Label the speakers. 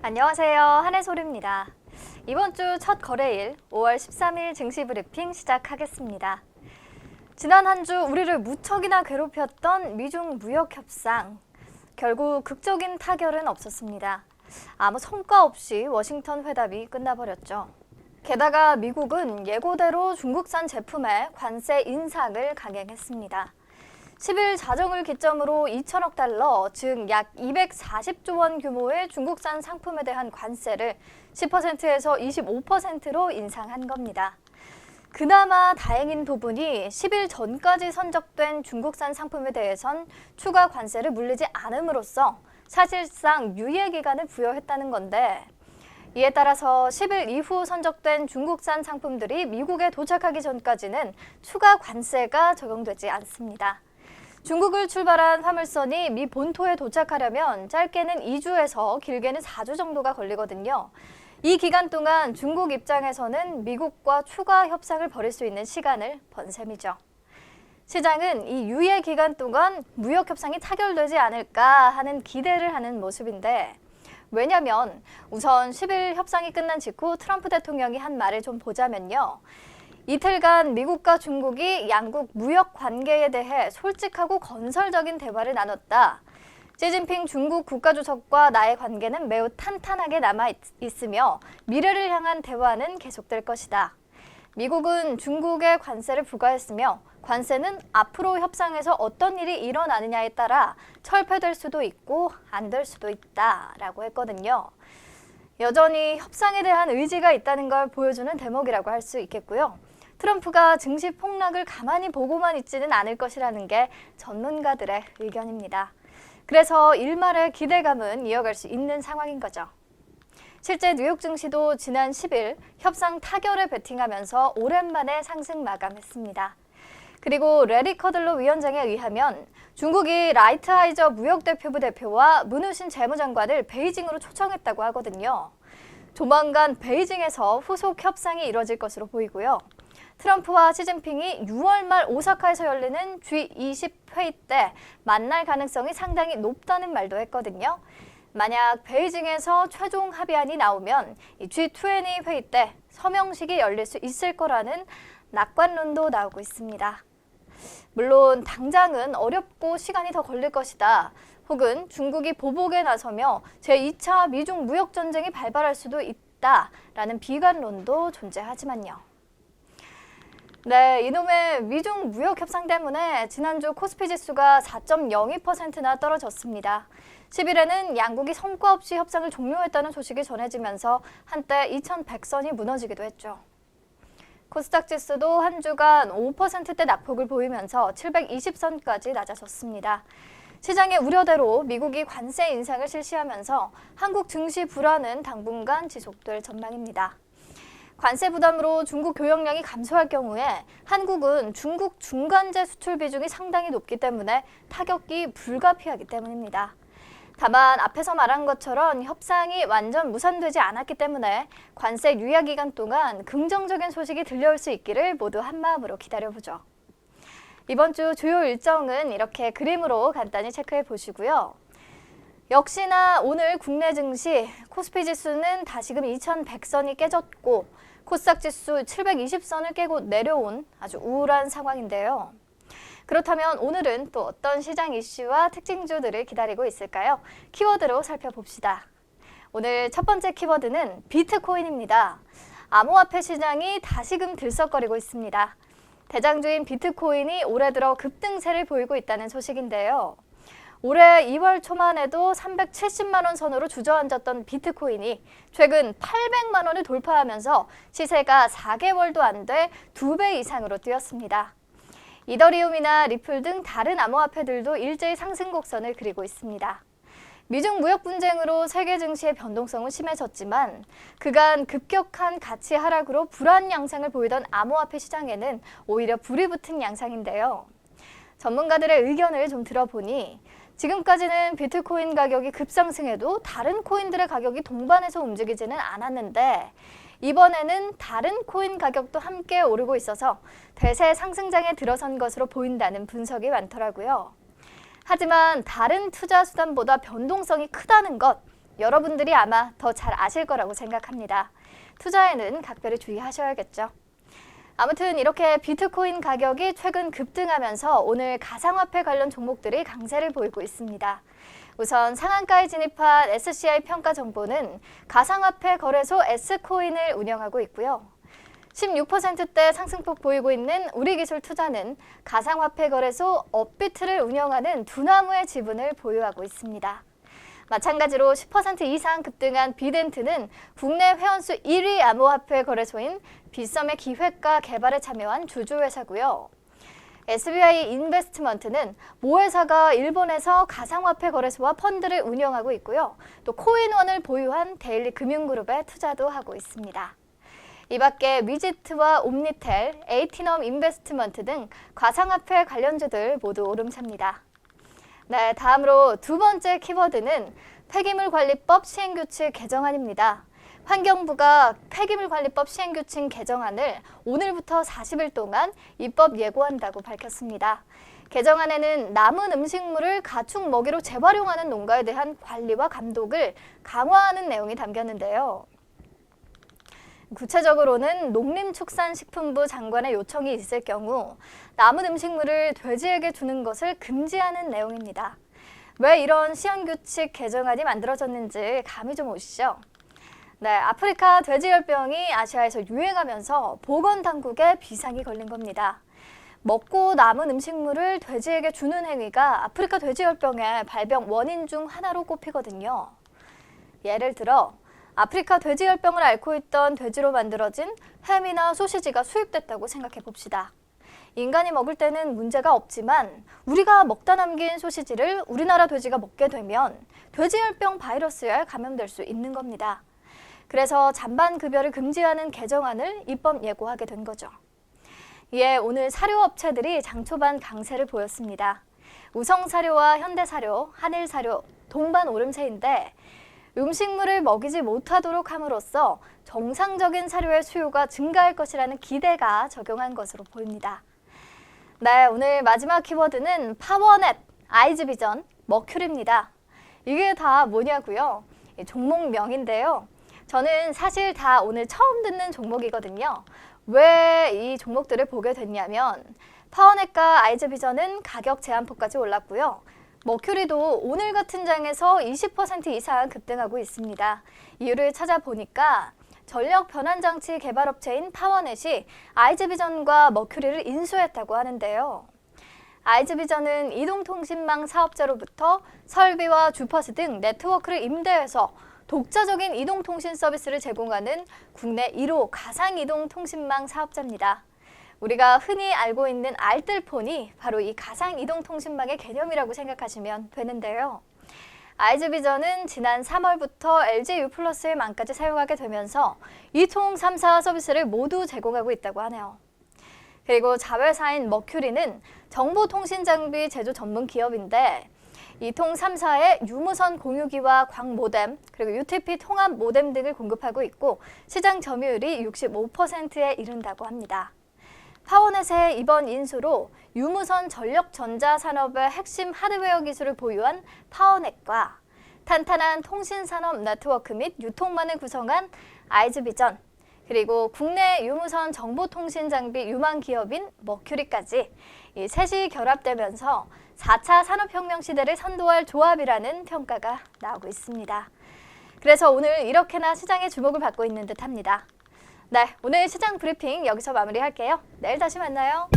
Speaker 1: 안녕하세요. 한혜솔입니다. 이번 주 첫 거래일 5월 13일 증시 브리핑 시작하겠습니다. 지난 한 주 우리를 무척이나 괴롭혔던 미중 무역 협상. 결국 극적인 타결은 없었습니다. 아무 성과 없이 워싱턴 회담이 끝나버렸죠. 게다가 미국은 예고대로 중국산 제품에 관세 인상을 강행했습니다. 10일 자정을 기점으로 2천억 달러, 즉 약 240조 원 규모의 중국산 상품에 대한 관세를 10%에서 25%로 인상한 겁니다. 그나마 다행인 부분이 10일 전까지 선적된 중국산 상품에 대해선 추가 관세를 물리지 않음으로써 사실상 유예 기간을 부여했다는 건데, 이에 따라서 10일 이후 선적된 중국산 상품들이 미국에 도착하기 전까지는 추가 관세가 적용되지 않습니다. 중국을 출발한 화물선이 미 본토에 도착하려면 짧게는 2주에서 길게는 4주 정도가 걸리거든요. 이 기간 동안 중국 입장에서는 미국과 추가 협상을 벌일 수 있는 시간을 번 셈이죠. 시장은 이 유예 기간 동안 무역 협상이 타결되지 않을까 하는 기대를 하는 모습인데, 왜냐면 우선 10일 협상이 끝난 직후 트럼프 대통령이 한 말을 좀 보자면요. 이틀간 미국과 중국이 양국 무역 관계에 대해 솔직하고 건설적인 대화를 나눴다. 시진핑 중국 국가주석과 나의 관계는 매우 탄탄하게 남아있으며 미래를 향한 대화는 계속될 것이다. 미국은 중국에 관세를 부과했으며 관세는 앞으로 협상에서 어떤 일이 일어나느냐에 따라 철폐될 수도 있고 안 될 수도 있다라고 했거든요. 여전히 협상에 대한 의지가 있다는 걸 보여주는 대목이라고 할 수 있겠고요. 트럼프가 증시 폭락을 가만히 보고만 있지는 않을 것이라는 게 전문가들의 의견입니다. 그래서 일말의 기대감은 이어갈 수 있는 상황인 거죠. 실제 뉴욕 증시도 지난 10일 협상 타결에 베팅하면서 오랜만에 상승 마감했습니다. 그리고 레리 커들로 위원장에 의하면 중국이 라이트하이저 무역대표부 대표와 문우신 재무장관을 베이징으로 초청했다고 하거든요. 조만간 베이징에서 후속 협상이 이뤄질 것으로 보이고요. 트럼프와 시진핑이 6월 말 오사카에서 열리는 G20 회의 때 만날 가능성이 상당히 높다는 말도 했거든요. 만약 베이징에서 최종 합의안이 나오면 이 G20 회의 때 서명식이 열릴 수 있을 거라는 낙관론도 나오고 있습니다. 물론 당장은 어렵고 시간이 더 걸릴 것이다. 혹은 중국이 보복에 나서며 제2차 미중 무역 전쟁이 발발할 수도 있다라는 비관론도 존재하지만요. 네, 이놈의 미중 무역 협상 때문에 지난주 코스피 지수가 4.02%나 떨어졌습니다. 10일에는 양국이 성과 없이 협상을 종료했다는 소식이 전해지면서 한때 2100선이 무너지기도 했죠. 코스닥 지수도 한 주간 5%대 낙폭을 보이면서 720선까지 낮아졌습니다. 시장의 우려대로 미국이 관세 인상을 실시하면서 한국 증시 불안은 당분간 지속될 전망입니다. 관세 부담으로 중국 교역량이 감소할 경우에 한국은 중국 중간재 수출 비중이 상당히 높기 때문에 타격이 불가피하기 때문입니다. 다만 앞에서 말한 것처럼 협상이 완전 무산되지 않았기 때문에 관세 유예 기간 동안 긍정적인 소식이 들려올 수 있기를 모두 한마음으로 기다려보죠. 이번 주 주요 일정은 이렇게 그림으로 간단히 체크해 보시고요. 역시나 오늘 국내 증시 코스피 지수는 다시금 2100선이 깨졌고 코스닥 지수 720선을 깨고 내려온 아주 우울한 상황인데요. 그렇다면 오늘은 또 어떤 시장 이슈와 특징주들을 기다리고 있을까요? 키워드로 살펴봅시다. 오늘 첫 번째 키워드는 비트코인입니다. 암호화폐 시장이 다시금 들썩거리고 있습니다. 대장주인 비트코인이 올해 들어 급등세를 보이고 있다는 소식인데요. 올해 2월 초만 해도 370만 원 선으로 주저앉았던 비트코인이 최근 800만 원을 돌파하면서 시세가 4개월도 안 돼 2배 이상으로 뛰었습니다. 이더리움이나 리플 등 다른 암호화폐들도 일제히 상승 곡선을 그리고 있습니다. 미중 무역 분쟁으로 세계 증시의 변동성은 심해졌지만 그간 급격한 가치 하락으로 불안 양상을 보이던 암호화폐 시장에는 오히려 불이 붙은 양상인데요. 전문가들의 의견을 좀 들어보니 지금까지는 비트코인 가격이 급상승해도 다른 코인들의 가격이 동반해서 움직이지는 않았는데 이번에는 다른 코인 가격도 함께 오르고 있어서 대세 상승장에 들어선 것으로 보인다는 분석이 많더라고요. 하지만 다른 투자 수단보다 변동성이 크다는 것, 여러분들이 아마 더 잘 아실 거라고 생각합니다. 투자에는 각별히 주의하셔야겠죠. 아무튼 이렇게 비트코인 가격이 최근 급등하면서 오늘 가상화폐 관련 종목들이 강세를 보이고 있습니다. 우선 상한가에 진입한 SCI 평가정보는 가상화폐 거래소 S코인을 운영하고 있고요. 16%대 상승폭 보이고 있는 우리기술투자는 가상화폐 거래소 업비트를 운영하는 두나무의 지분을 보유하고 있습니다. 마찬가지로 10% 이상 급등한 비덴트는 국내 회원수 1위 암호화폐 거래소인 빗썸의 기획과 개발에 참여한 주주회사고요. SBI 인베스트먼트는 모 회사가 일본에서 가상화폐 거래소와 펀드를 운영하고 있고요. 또 코인원을 보유한 데일리 금융그룹에 투자도 하고 있습니다. 이 밖에 위지트와 옴니텔, 에이티넘 인베스트먼트 등 가상화폐 관련주들 모두 오름세입니다. 네, 다음으로 두 번째 키워드는 폐기물관리법 시행규칙 개정안입니다. 환경부가 폐기물관리법 시행규칙 개정안을 오늘부터 40일 동안 입법 예고한다고 밝혔습니다. 개정안에는 남은 음식물을 가축 먹이로 재활용하는 농가에 대한 관리와 감독을 강화하는 내용이 담겼는데요. 구체적으로는 농림축산식품부 장관의 요청이 있을 경우 남은 음식물을 돼지에게 주는 것을 금지하는 내용입니다. 왜 이런 시행규칙 개정안이 만들어졌는지 감이 좀 오시죠? 네, 아프리카 돼지열병이 아시아에서 유행하면서 보건당국에 비상이 걸린 겁니다. 먹고 남은 음식물을 돼지에게 주는 행위가 아프리카 돼지열병의 발병 원인 중 하나로 꼽히거든요. 예를 들어 아프리카 돼지열병을 앓고 있던 돼지로 만들어진 햄이나 소시지가 수입됐다고 생각해 봅시다. 인간이 먹을 때는 문제가 없지만 우리가 먹다 남긴 소시지를 우리나라 돼지가 먹게 되면 돼지열병 바이러스에 감염될 수 있는 겁니다. 그래서 잔반 급여를 금지하는 개정안을 입법 예고하게 된 거죠. 이에 오늘 사료업체들이 장 초반 강세를 보였습니다. 우성사료와 현대사료, 한일사료 동반 오름세인데 음식물을 먹이지 못하도록 함으로써 정상적인 사료의 수요가 증가할 것이라는 기대가 적용한 것으로 보입니다. 네, 오늘 마지막 키워드는 파워넷, 아이즈비전, 머큐리입니다. 이게 다 뭐냐고요? 종목명인데요. 저는 사실 다 오늘 처음 듣는 종목이거든요. 왜 이 종목들을 보게 됐냐면 파워넷과 아이즈비전은 가격 제한폭까지 올랐고요. 머큐리도 오늘 같은 장에서 20% 이상 급등하고 있습니다. 이유를 찾아보니까 전력 변환장치 개발업체인 파워넷이 아이즈비전과 머큐리를 인수했다고 하는데요. 아이즈비전은 이동통신망 사업자로부터 설비와 주파수 등 네트워크를 임대해서 독자적인 이동통신 서비스를 제공하는 국내 1호 가상이동통신망 사업자입니다. 우리가 흔히 알고 있는 알뜰폰이 바로 이 가상이동통신망의 개념이라고 생각하시면 되는데요. 아이즈비전은 지난 3월부터 LG U+의 망까지 사용하게 되면서 이통 3사 서비스를 모두 제공하고 있다고 하네요. 그리고 자회사인 머큐리는 정보통신장비 제조 전문 기업인데 이통 3사의 유무선 공유기와 광모뎀, 그리고 UTP 통합 모뎀 등을 공급하고 있고 시장 점유율이 65%에 이른다고 합니다. 파워넷의 이번 인수로 유무선 전력전자 산업의 핵심 하드웨어 기술을 보유한 파워넷과 탄탄한 통신산업 네트워크 및 유통망을 구성한 아이즈비전, 그리고 국내 유무선 정보통신 장비 유망 기업인 머큐리까지 이 셋이 결합되면서 4차 산업혁명 시대를 선도할 조합이라는 평가가 나오고 있습니다. 그래서 오늘 이렇게나 시장의 주목을 받고 있는 듯합니다. 네, 오늘 시장 브리핑 여기서 마무리할게요. 내일 다시 만나요.